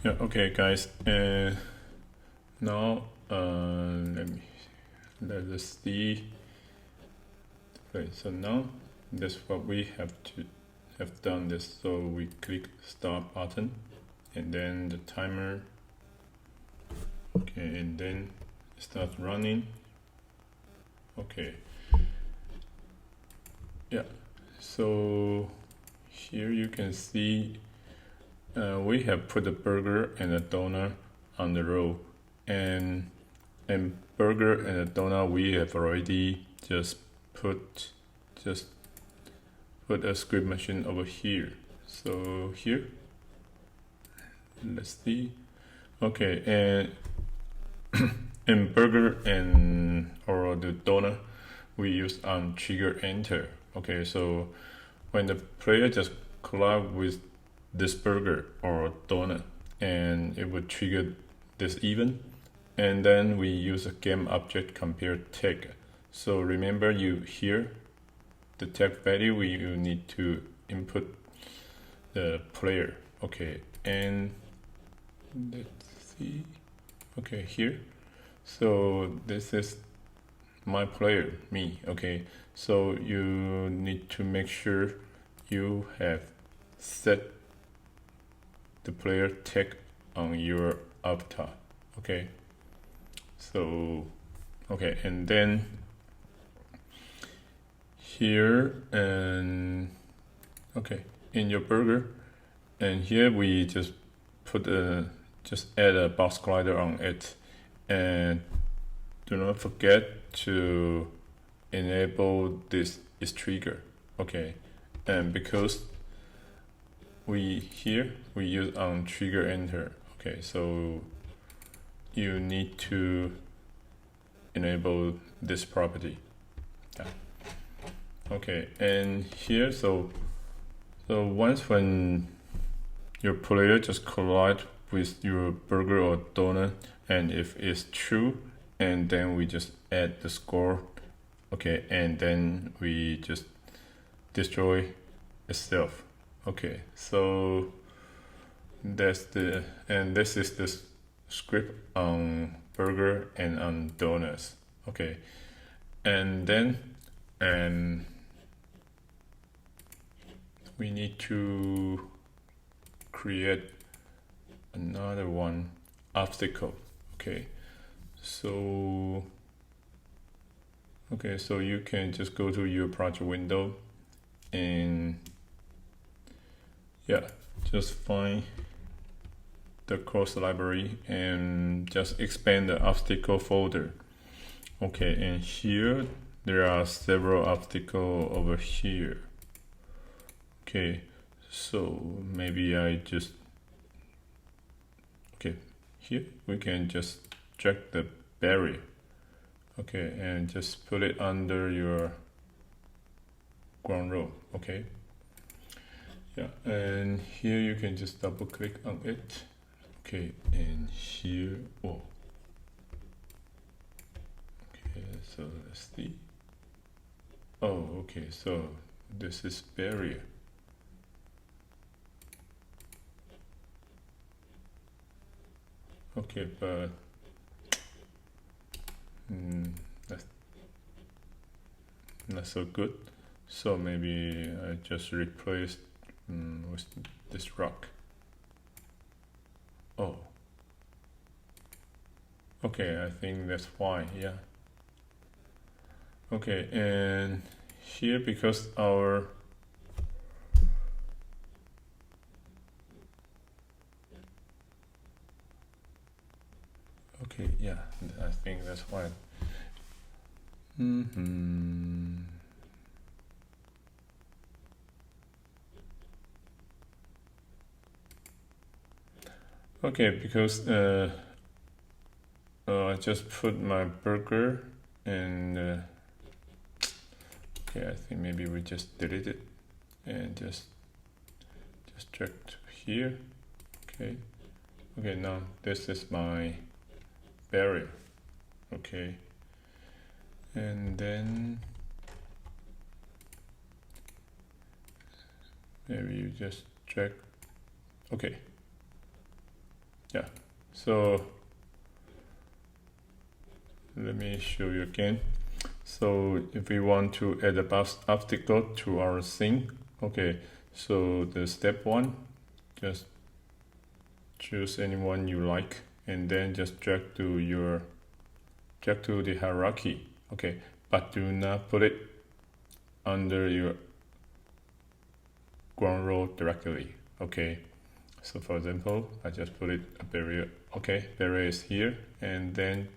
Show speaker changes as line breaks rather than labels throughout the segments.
Yeah, okay, guys. Now, let us see. Okay, so now that's what we have done this. So we click start button, and then the timer. Okay, and then it starts running. Okay. Yeah. So here you can see we have put a burger and a donut on the row, and burger and a donut we have already just put a script machine over here. So here, let's see. Okay, and burger and or the donut we use on trigger enter. Okay, so when the player just collide with this burger or donut, and it would trigger this event, and then we use a game object compare tag. So remember, you here the tag value you need to input the player. Okay, and let's see. Okay, here, so this is my player, me. Okay, so you need to make sure you have set the player tag on your avatar. Okay, so okay, and then here, and okay, in your burger, and here we just put just add a box glider on it, and do not forget to enable this is trigger. Okay, and because we use on trigger enter. Okay, so you need to enable this property. Yeah. Okay, and here, so once when your player just collide with your burger or donut, and if it's true, and then we just add the score. Okay, and then we just destroy itself. Okay, so this is the script on burger and on donuts. Okay, and then we need to create another one obstacle. Okay, so you can just go to your project window, and yeah, just find the course library and just expand the obstacle folder. Okay, and here there are several obstacles over here. Okay, so maybe I just here we can just drag the barrier. Okay, and just put it under your ground row. Okay, yeah, and here you can just double click on it. Okay, and here, okay, so let's see. Oh, okay, so this is barrier. Okay, but that's not so good. So maybe I just replaced with this rock. Oh, okay, I think that's fine. Yeah. Okay, and here, because our okay, yeah, I think that's fine. Okay, because I just put my burger, and okay, I think maybe we just delete it and just drag to here. Okay, now this is my barrier. Okay, and then maybe you just drag. Okay, Yeah, so let me show you again. So if we want to add a obstacle to our scene, okay, so the step one, just choose anyone you like and then just drag to the hierarchy, okay, but do not put it under your ground rule directly, okay. So for example, I just put it a barrier, okay, barrier is here, and then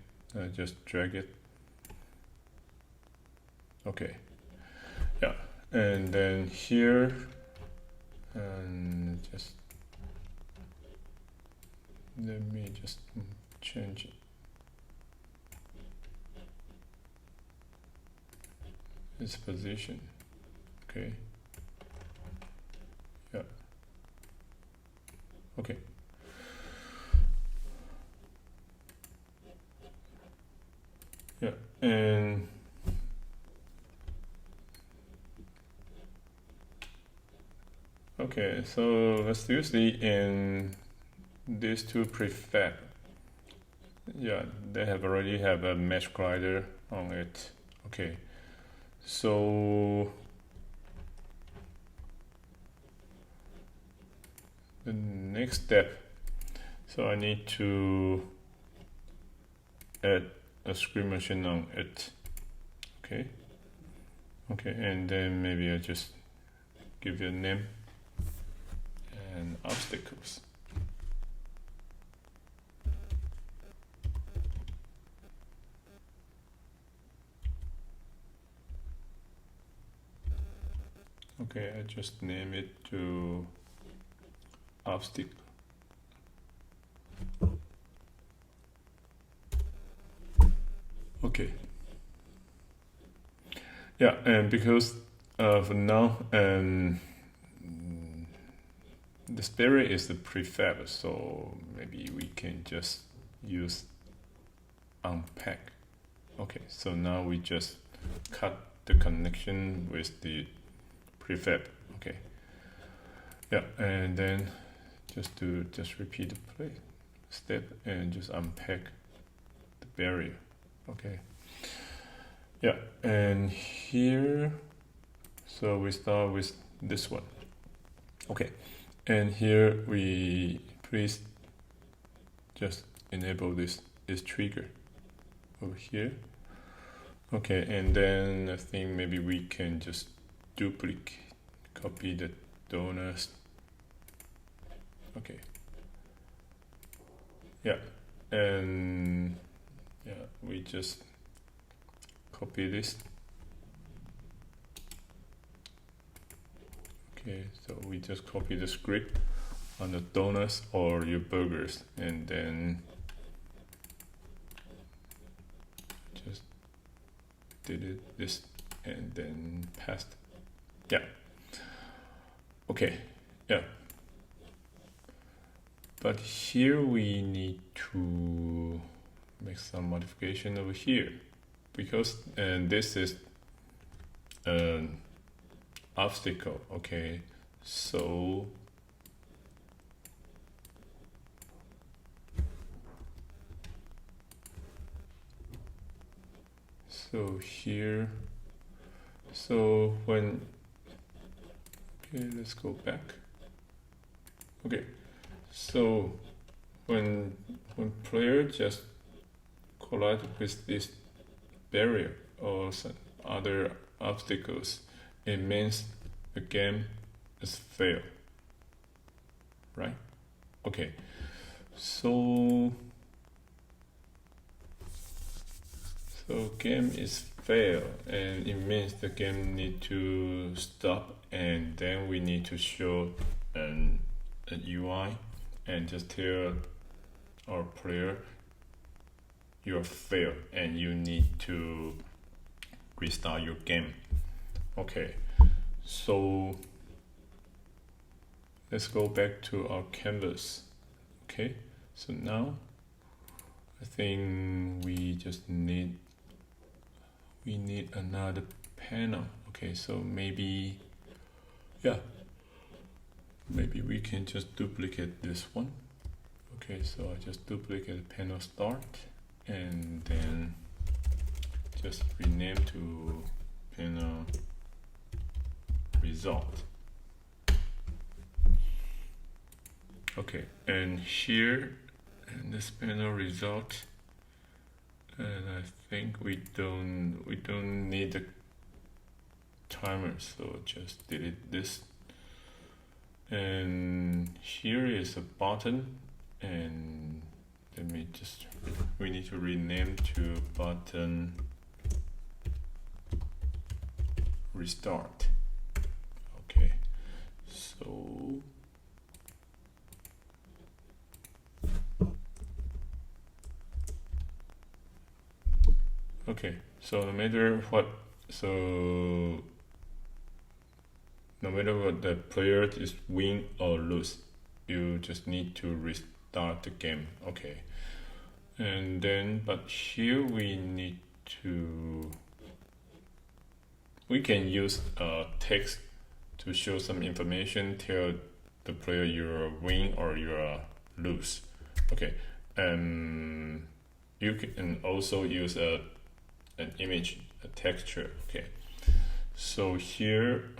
just drag it, okay, yeah, and then here, and just let me just change it. Its position, okay, yeah, okay. Yeah, and okay, so let's use in these two prefab. Yeah, they already have a mesh collider on it. Okay, so the next step, so I need to add a screen machine on it. Okay, and then maybe I just give you a name and obstacles. Okay, I just name it to obstacle. Okay. Yeah, and because for now, this barrier is the prefab, so maybe we can just use unpack. Okay, so now we just cut the connection with the prefab. Okay, yeah, and then just repeat the play step and just unpack the barrier. Okay, yeah, and here, so we start with this one. Okay, and here we please just enable this trigger over here. Okay, and then I think maybe we can just copy the donors. Okay, yeah, and yeah, we just copy this. Okay, so we just copy the script on the donuts or your burgers, and then just did this and then passed. Yeah. Okay. Yeah. But here we need to make some modification over here because this is an obstacle. Okay, so here, so when, okay, let's go back. Okay, so when player just collide with this barrier or some other obstacles, it means the game is failed, right? Okay, so game is failed, and it means the game need to stop, and then we need to show an UI and just tell our player you're failed and you need to restart your game. Okay, so let's go back to our canvas. Okay, so now I think we just need another panel. Okay, so maybe, yeah, maybe we can just duplicate this one. Okay, so I just duplicate panel start and then just rename to panel result. Okay, and here in this panel result, and I think we don't need the timer, so just delete this. And here is a button, and we need to rename to button restart. Okay, so okay, so no matter what the player is win or lose, you just need to restart the game. Okay, and then but here we can use text to show some information, tell the player you're win or you're lose. Okay, you can also use an image, a texture. Okay, so here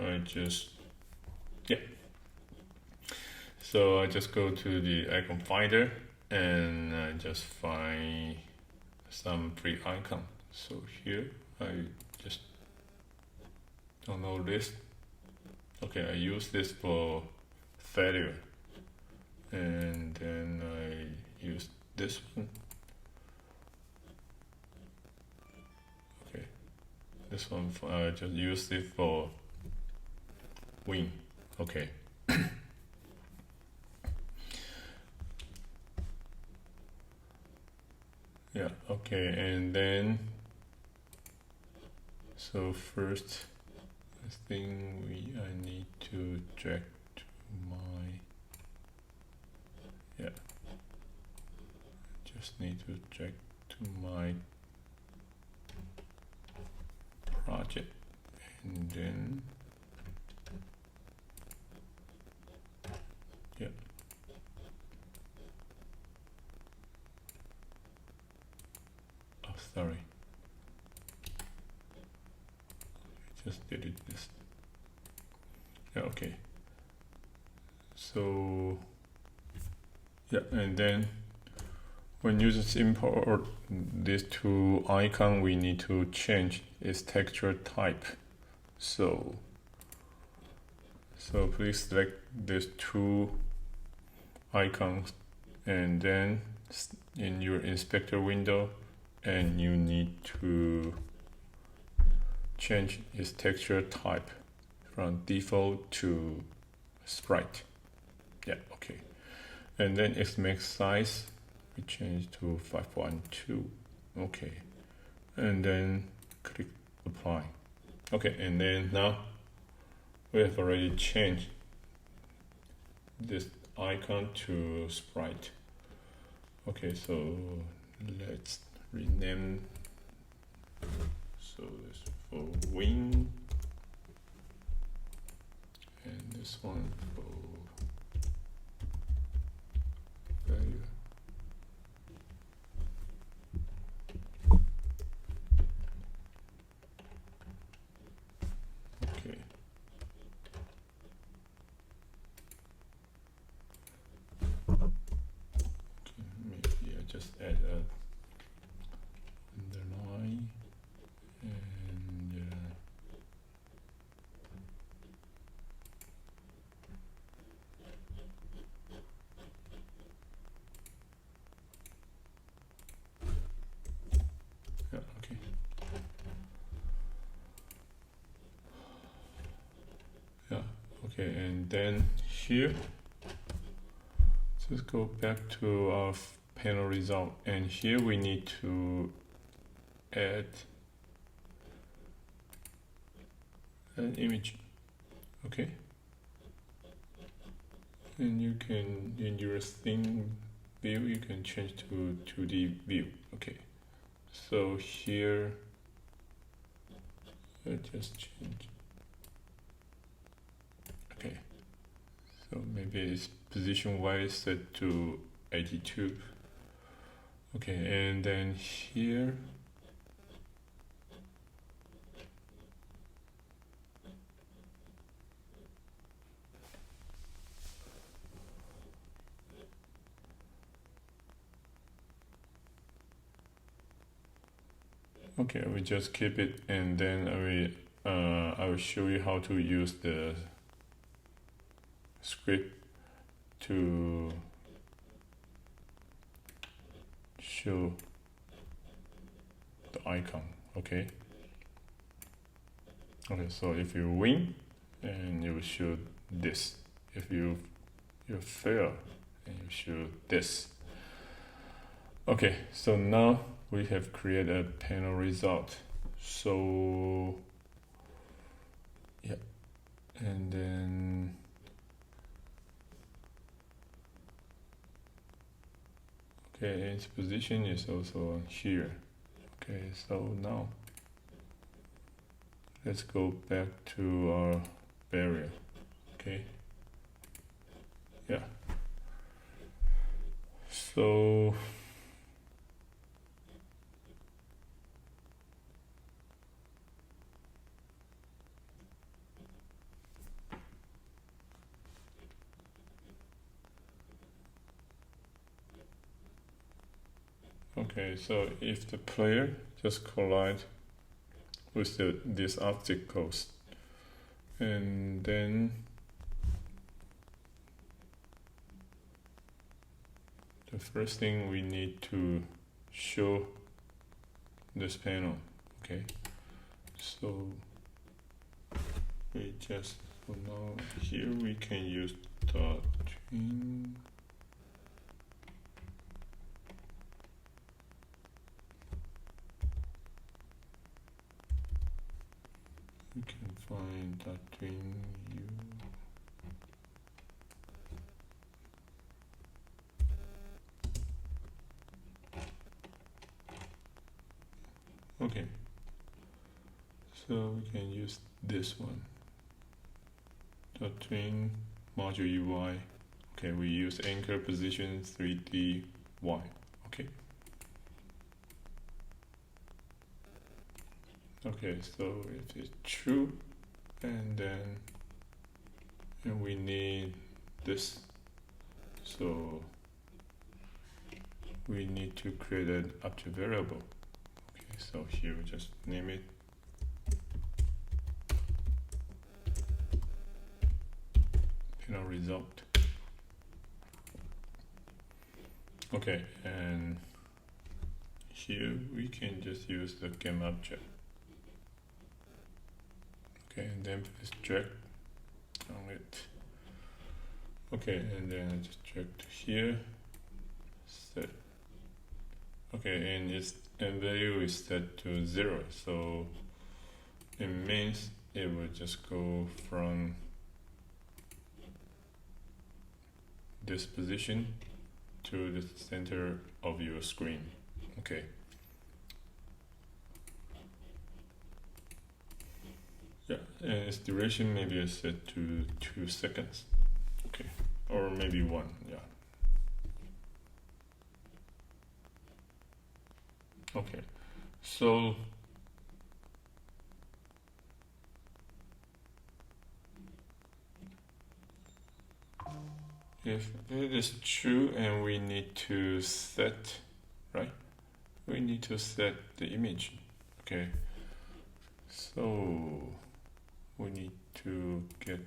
so I just go to the icon finder and I just find some free icon. So here I just download this. Okay, I use this for failure, and then I use this one. Okay, this one I just use it for win. Okay. Yeah, okay, and then so first I think I need to drag to my just need to drag to my project, and then sorry, just delete this. Yeah, okay, so and then when you just import these two icons, we need to change its texture type. So please select these two icons, and then in your inspector window, and you need to change its texture type from default to sprite. Yeah, okay. And then its max size, we change to 512. Okay. And then click apply. Okay, and then now we have already changed this icon to sprite. Okay, so let's rename, so this for win, and this one for value. Okay. Maybe I just add a underline and yeah, okay. Yeah, okay, and then here, just go back to our panel result, and here we need to add an image. Okay, and you can, in your theme view, you can change to 2D view. Okay, so here I just change. Okay, so maybe it's position Y set to 82. Okay, and then here, okay, we just keep it, and then I will show you how to use the script to show the icon. Okay. Okay, so if you win, and you show this. If you fail, and you show this. Okay, so now we have created a panel result. So yeah, and then okay, its position is also on here. Okay, so now let's go back to our barrier. Okay, yeah, so okay, so if the player just collide with these obstacles, and then the first thing we need to show this panel. Okay, so we just, for now, here we can use dot tween. We can find dot tween u. Okay, so we can use this one. Dot tween module UI. Okay, we use anchor position 3D Y. Okay. Okay, so if it's true, and we need this, so we need to create an object variable. Okay, so here we just name it panel result. Okay, and here we can just use the game object. Okay, and then please drag on it. Okay, and then just drag to here, set. Okay, and its value is set to 0, so it means it will just go from this position to the center of your screen. Okay. Yeah, and its duration maybe is set to 2 seconds. Okay, or maybe 1, yeah. Okay, so if it is true and we need to set, right? We need to set the image. Okay, so we need to get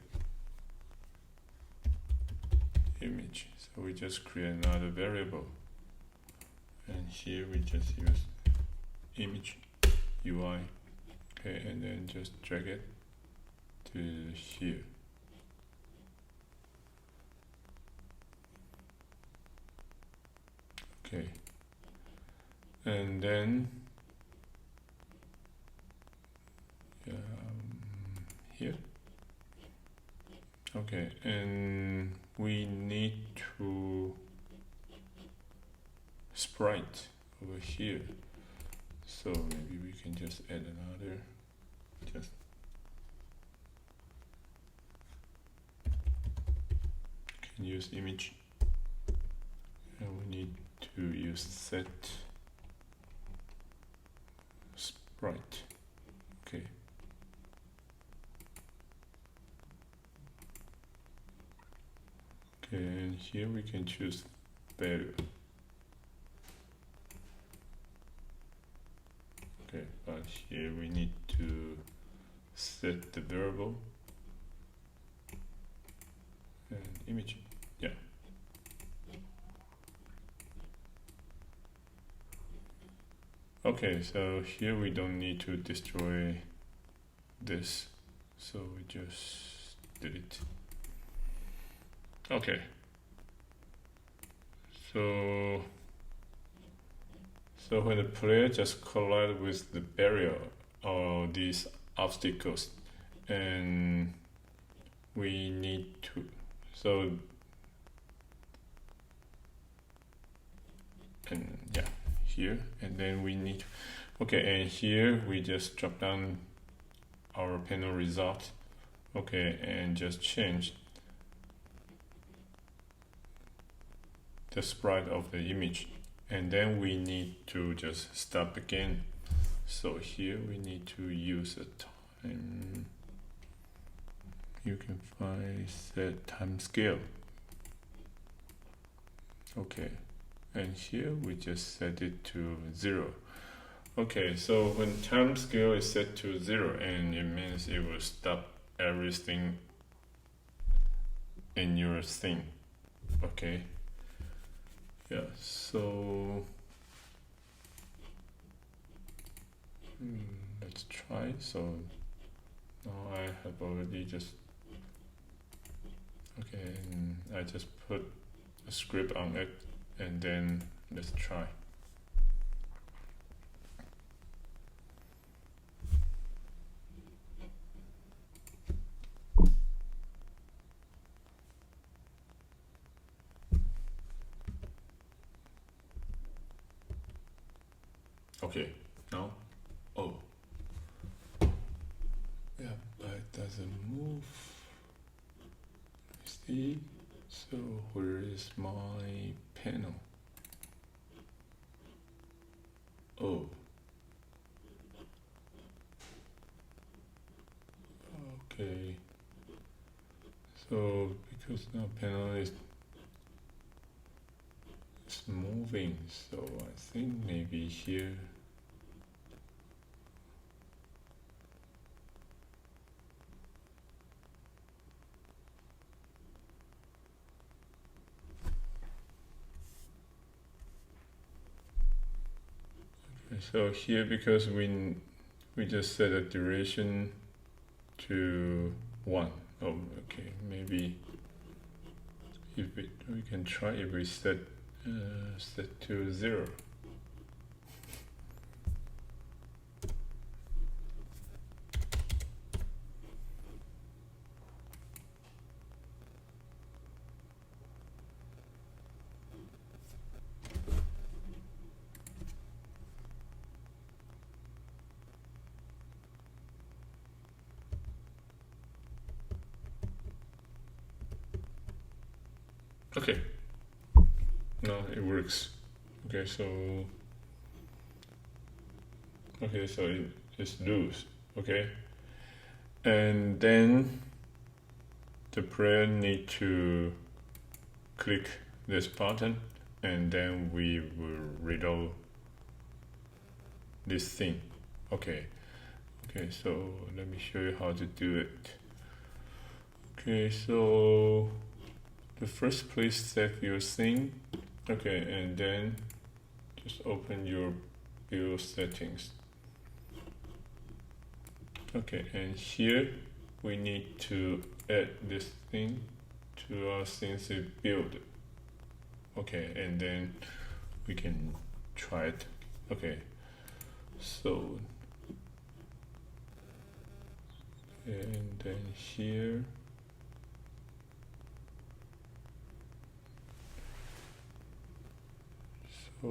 image. So we just create another variable, and here we just use image UI. Okay, and then just drag it to here. Okay, and then here. Okay, and we need to sprite over here, so maybe we can just add another, just can use image, and you set sprite. Okay. Okay, and here we can choose value. Okay, but here we need to set the variable and image. Yeah. Okay, so here we don't need to destroy this, so we just delete. Okay. So when the player just collide with the barrier or these obstacles, and we need to, and yeah, here, and then we need, okay, and here we just drop down our panel result, okay, and just change the sprite of the image, and then we need to just stop again. So here we need to use a time, you can find set time scale. Okay, and here we just set it to 0. Okay, so when time scale is set to 0, and it means it will stop everything in your thing. Okay. Yeah, so let's try. So now I have already just, okay, and I just put a script on it, and then let's try. Okay, now, oh, yeah, but it doesn't move. See, so where is my panel? Oh, okay, so because now panel is moving, so I think maybe here. So here, because we just set a duration to 1. Oh, okay, maybe if we can try if we set to 0. Okay, no, it works. Okay, so it's loose. Okay, and then the player need to click this button, and then we will reload this thing. Okay, so let me show you how to do it. Okay, so the first place set your thing. Okay, and then just open your build settings. Okay, and here we need to add this thing to our Cincy build. Okay, and then we can try it. Okay, so and then here, so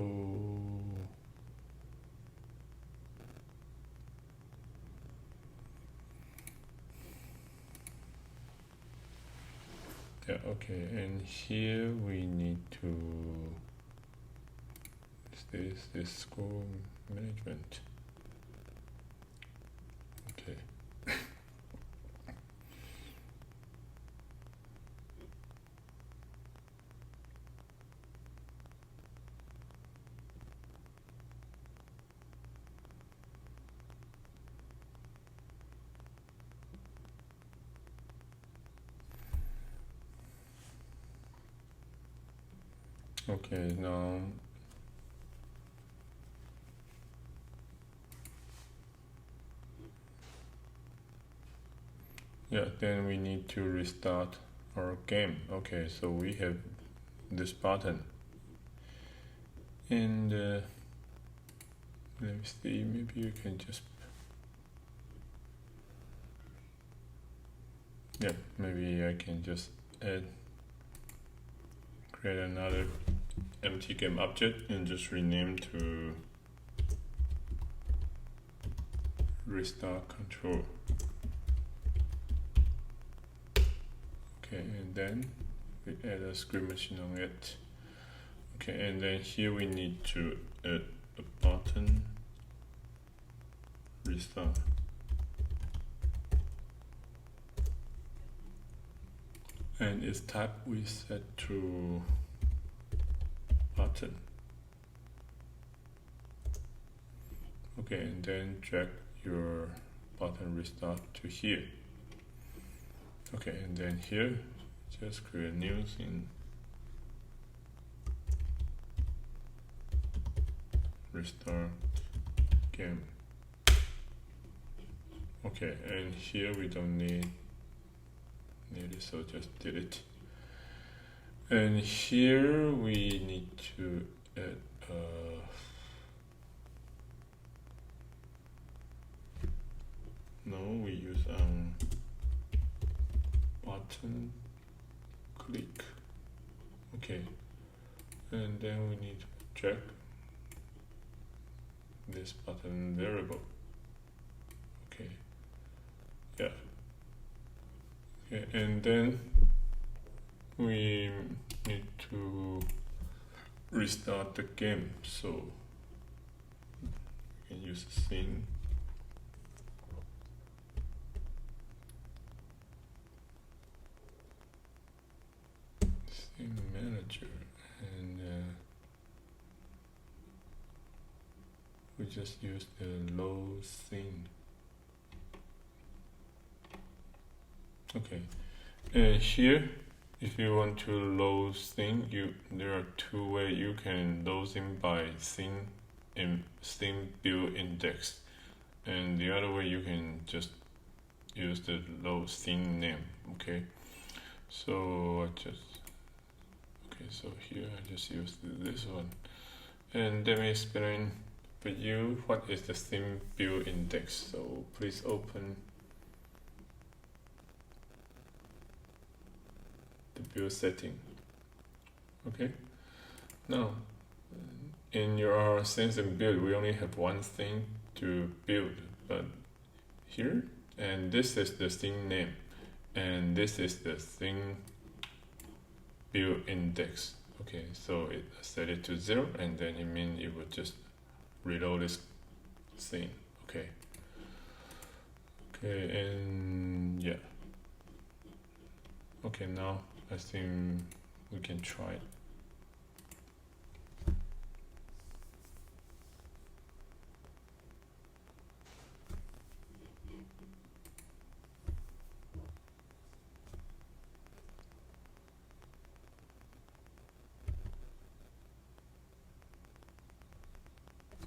yeah, okay, and here we need to this is school management. Okay. Okay, now then we need to restart our game. Okay, so we have this button, and let me see, maybe you can just maybe I can just create another empty game object and just rename to restart control. Okay, and then we add a script machine on it. Okay, and then here we need to add a button restart. And its type we set to button. Okay, and then drag your button restart to here. Okay, and then here, just create a new thing. Restart game. Okay, and here we don't need it, so just delete. And here we need to add we use button click. Okay, and then we need to check this button variable. Okay, okay, and then we need to restart the game, so we can use scene. Manager, and we just use the load scene. Okay, and here if you want to load scene, there are two ways you can load scene by scene build index, and the other way you can just use the load scene name. Okay, so so here I just use this one, and let me explain for you what is the scene build index. So please open the build setting. Okay, now in your scenes and build we only have one thing to build, but here, and this is the scene name, and this is the scene build index. Okay, so it set it to 0, and then it means it will just reload this scene. Okay, and okay, now I think we can try it.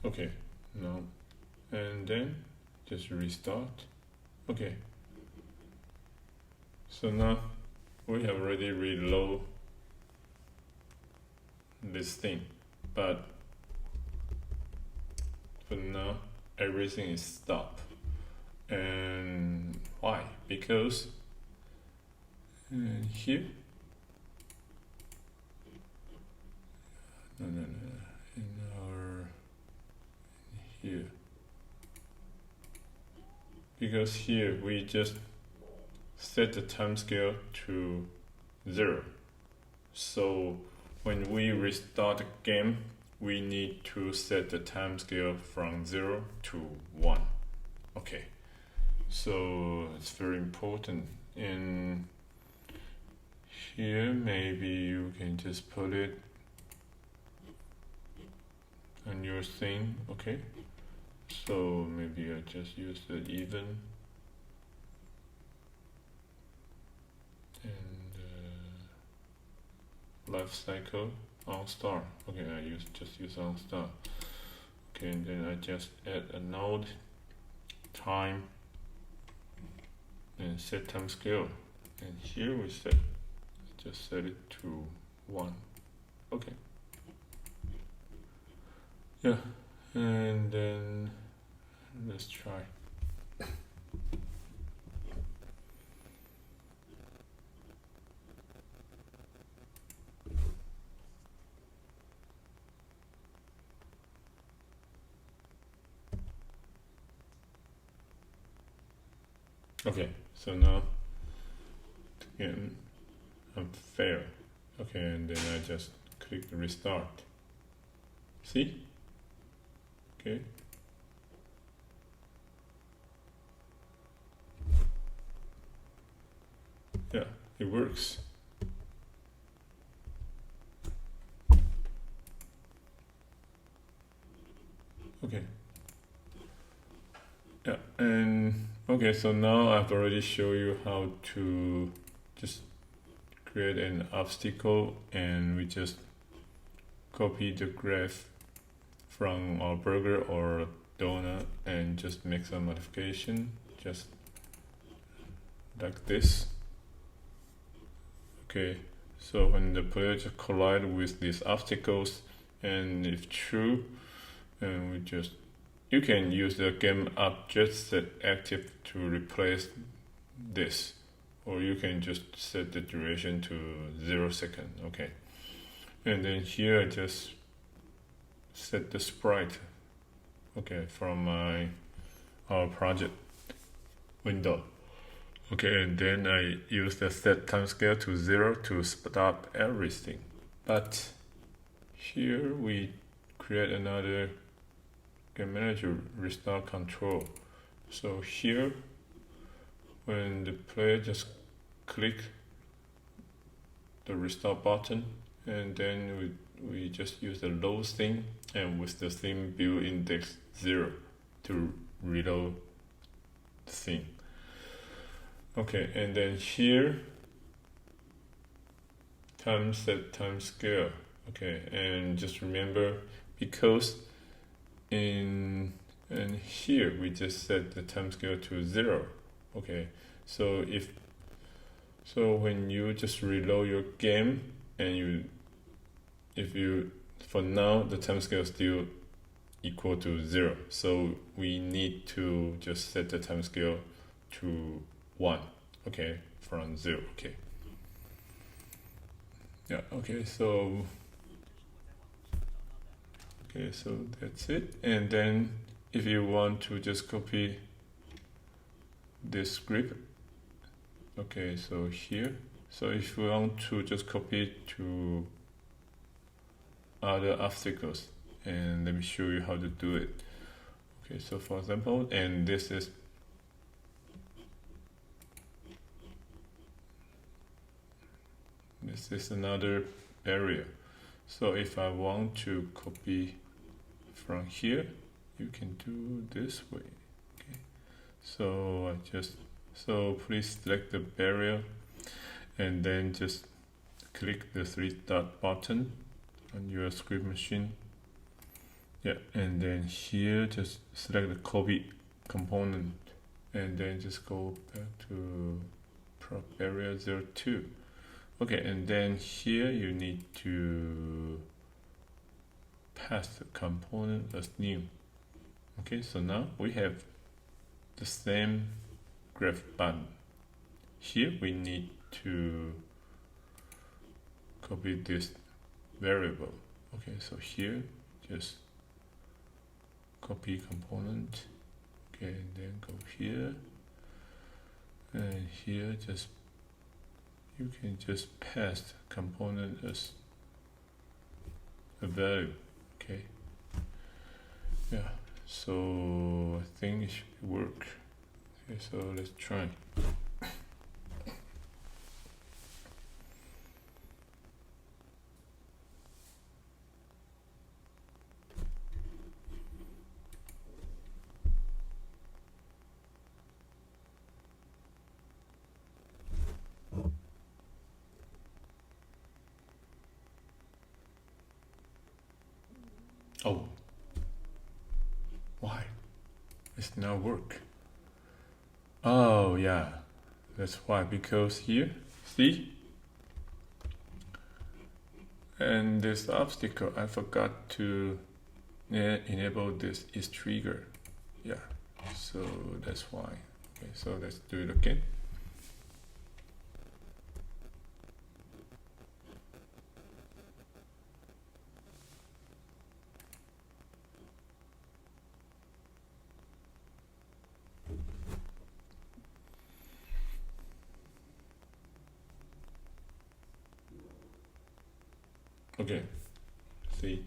Okay, now, and then just restart. Okay, so now we have already reload this thing, but for now everything is stopped. And why? Because here, here, because here we just set the time scale to 0, so when we restart the game we need to set the time scale from 0 to 1. Okay, so it's very important. In here, maybe you can just put it on your thing. Okay, so maybe I just use the even and life cycle on star. Okay, I just use on star. Okay, and then I just add a node time and set time scale, and here we just set it to 1. Okay, yeah, and then let's try. Okay, so now again I'm fail. Okay, and then I just click restart. See? Okay. Yeah, it works. Okay. Yeah, and okay, so now I've already shown you how to just create an obstacle, and we just copy the graph from our burger or donut and just make some modification, just like this. Okay, so when the player just collide with these obstacles, and if true, and we just you can use the game object set active to replace this, or you can just set the duration to 0 seconds. Okay, and then here I just set the sprite. Okay, from our project window. Okay, and then I use the set time scale to 0 to stop everything. But here we create another game manager restart control. So here, when the player just click the restart button, and then we just use the load thing, and with the thing build index 0 to reload the thing. Okay, and then here time set time scale. Okay, and just remember, because and here we just set the time scale to 0. Okay, so when you just reload your game, and if you for now the time scale is still equal to 0, so we need to just set the time scale to 1. Okay, from 0. Okay, yeah, okay, so that's it. And then if you want to just copy this script, okay, so here, so if you want to just copy it to other obstacles, and let me show you how to do it. Okay, so for example, and this is another area. So if I want to copy from here, you can do this way. Okay, so please select the barrier, and then just click the 3-dot button on your script machine. Yeah, and then here just select the copy component, and then just go back to prop area 02. Okay, and then here you need to pass the component as new. Okay, so now we have the same graph button. Here we need to copy this variable. Okay, so here just copy component. Okay, and then go here, and here just you can just pass the component as a value. Okay. Yeah. So I think it should work. Okay, so let's try. Oh, why? It's not work. Oh yeah, that's why. Because here, see, and this obstacle, I forgot to enable this is trigger. Yeah, so that's why. Okay, so let's do it again. Okay, see.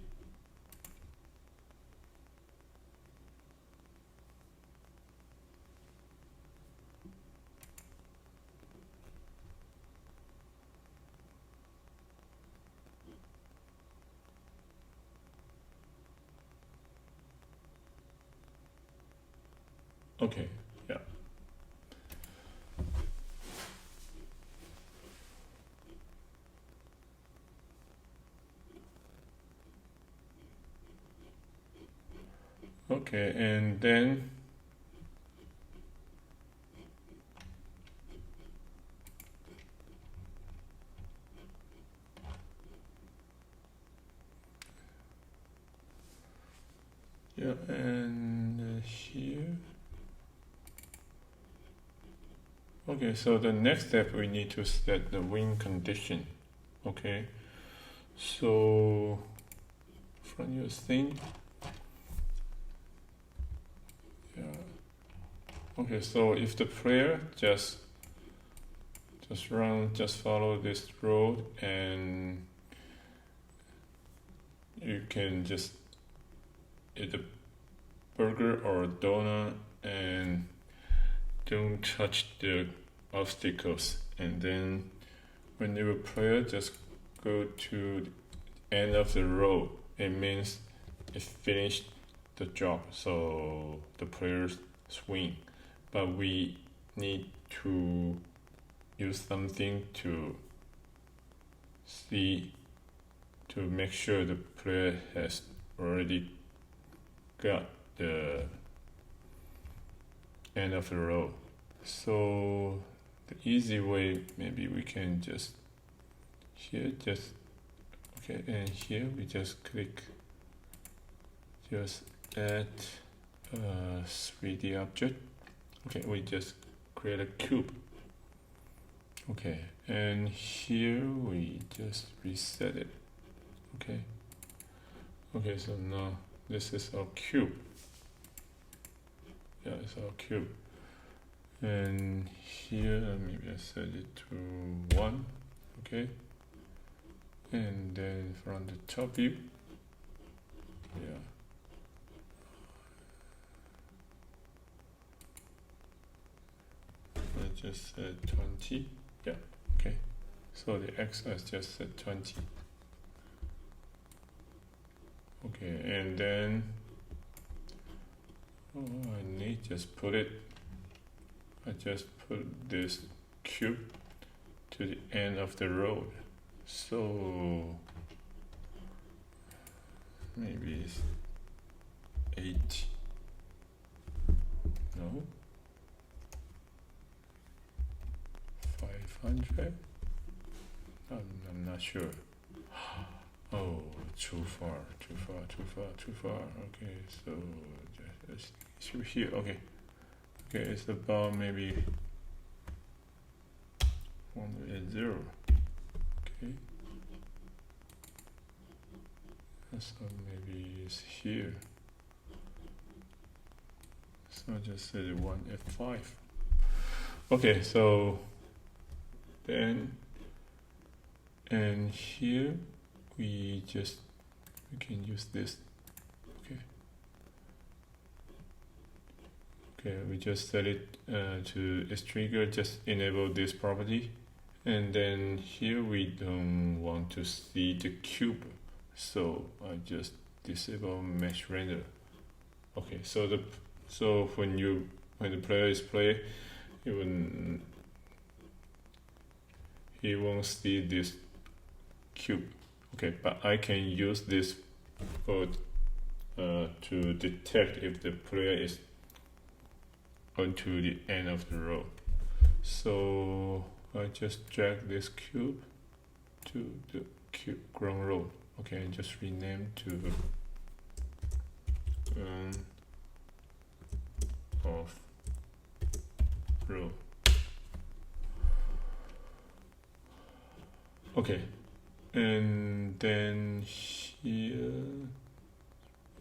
Okay, yeah. Okay, and then yeah, and here. Okay, so the next step we need to set the win condition. Okay, so from your thing, yeah. Okay, so if the player just follow this road, and you can just eat a burger or a donut and don't touch the obstacles, and then when your player just go to the end of the road, it means it finished the job, so the players swing. But we need to use something to see, to make sure the player has already got the end of the road. So the easy way, maybe we can just here just okay, and here we just click, just add a 3D object. Okay, we just create a cube. Okay, and here we just reset it. Okay, okay, so now this is our cube. Yeah, it's our cube. And here maybe I set it to 1. Okay, and then from the top view, yeah, I just said 20. Yeah, okay, so the x-axis just said 20. Okay, and then I need just put it, I just put this cube to the end of the road, so maybe it's 8. No, 500. I'm not sure. Oh, too far. Okay, so just should be here. Okay, it's about maybe 180. Okay, so maybe it's here. So just say 1F5. Okay, so then, and here we we can use this. Okay, we just set it to its trigger, just enable this property. And then here we don't want to see the cube, so I just disable mesh render. Okay, so when the player is playing, he won't see this cube. Okay, but I can use this for to detect if the player is onto the end of the row. So I just drag this cube to the cube ground row. Okay, and just rename to of row. Okay, and then here,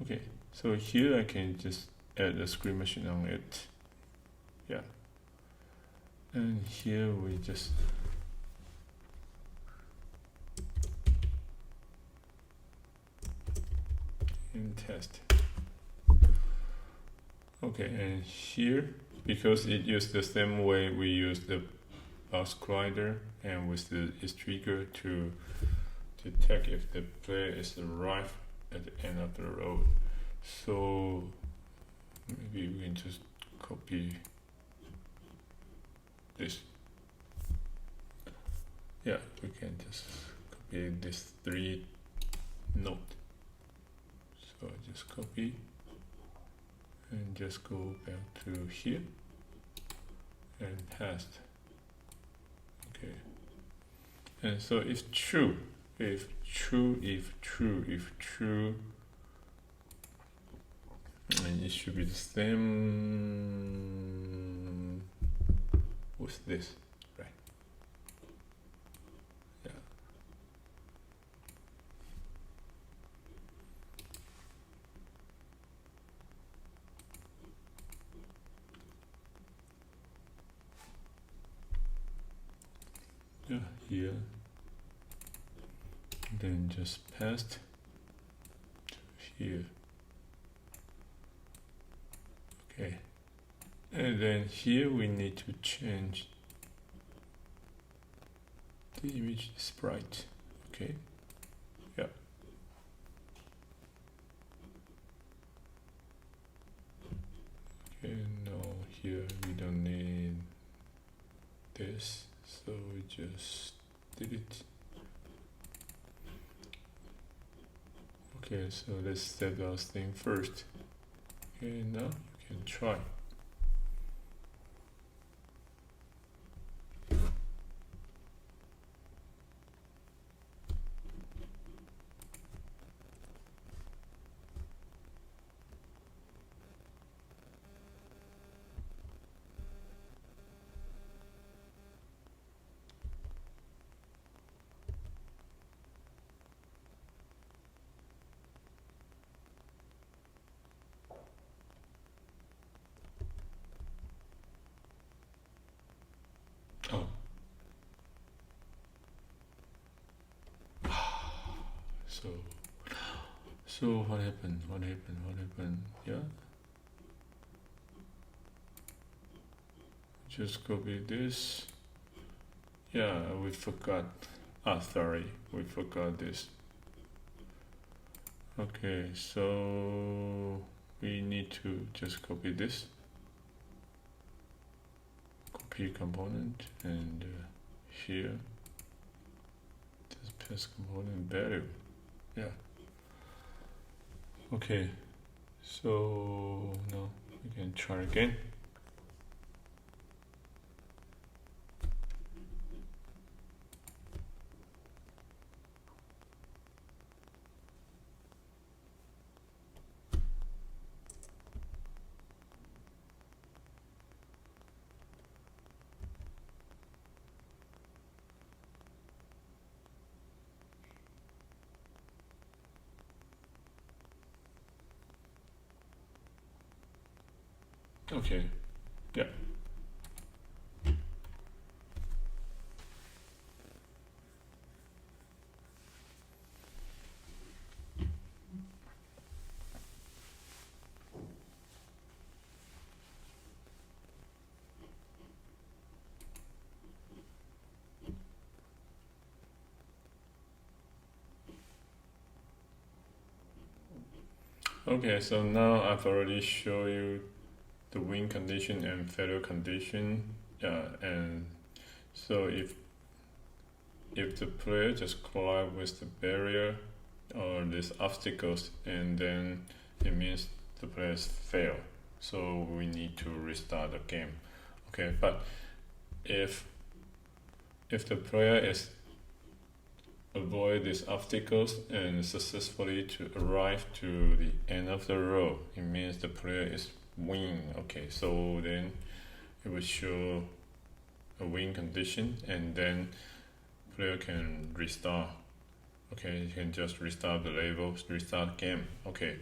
okay, so here I can just add a screen machine on it. Yeah, and here we just test. Okay, and here, because it used the same way we use the box collider and with its trigger to detect if the player is arrived at the end of the road. So maybe we can just copy this. Yeah, we can just copy this 3 node. So I just copy and just go back to here and test. Okay, and so if true, and it should be the same with this, right? Yeah. Yeah, here. Then just paste to here. Okay, and then here we need to change the image sprite. Okay, yeah. Okay, no, here we don't need this, so we just delete. Okay, so let's set those things first. Okay, now you can try. Oh. So what happened? Yeah. Just copy this. Yeah, we forgot. Sorry, we forgot this. Okay, so we need to just copy this. Copy component and here. Just paste component value. Yeah. Okay, so now we can try again. Okay, yeah. Okay, so now I've already shown you the win condition and failure condition. And so if the player just collide with the barrier or these obstacles, and then it means the players fail. So we need to restart the game. Okay, but if the player is avoid these obstacles and successfully to arrive to the end of the row, it means the player is win. Okay, so then it will show a win condition, and then player can restart. Okay, you can just restart the level, restart game. Okay,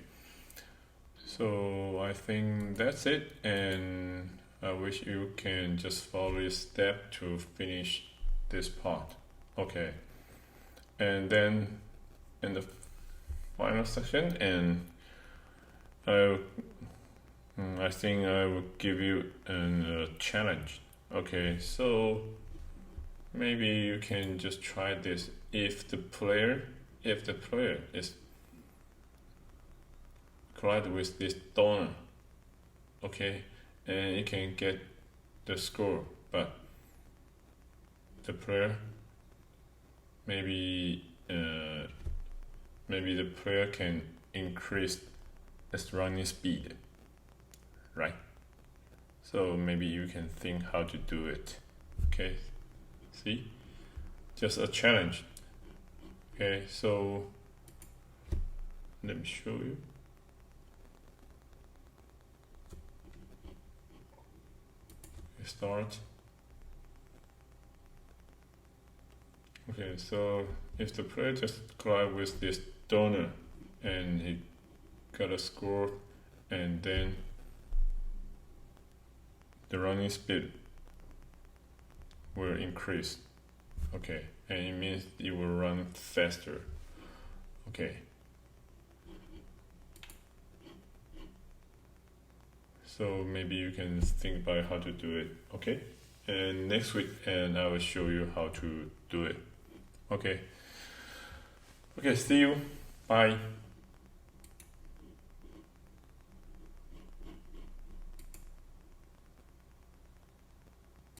so I think that's it, and I wish you can just follow this step to finish this part. Okay, and then in the final section, and I think I will give you a challenge. Okay, so maybe you can just try this. If the player is collide with this donor, okay, and you can get the score, but the player maybe the player can increase its running speed, right? So maybe you can think how to do it. Okay, see, just a challenge. Okay, so let me show you. Start. Okay, so if the player just collide with this donor and he got a score, and then the running speed will increase. Okay, and it means it will run faster. Okay, so maybe you can think about how to do it. Okay, and next week, and I will show you how to do it. Okay, see you. Bye.